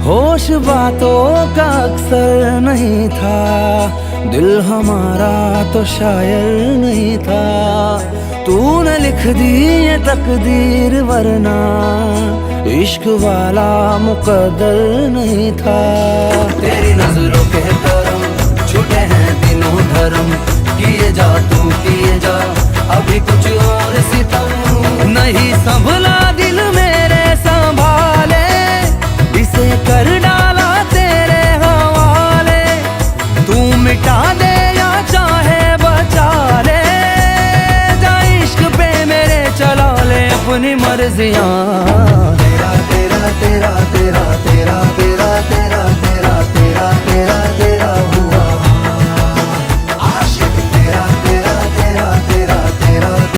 होश बातों का अक्सर नहीं था, दिल हमारा तो शायर नहीं था। तूने लिख दी ये तकदीर, वरना इश्क वाला मुकद्दर नहीं था। तेरी नजरों के करम छूटे हैं दिनों धर्म, किए जा तू किए जा अभी कुछ और सितम। नहीं संभला दिल मेरे संभाले, इसे कर डाला तेरे हवाले। तू मिटा दे या चाहे बचा ले, जा इश्क पे मेरे चला ले अपनी मर्जियां।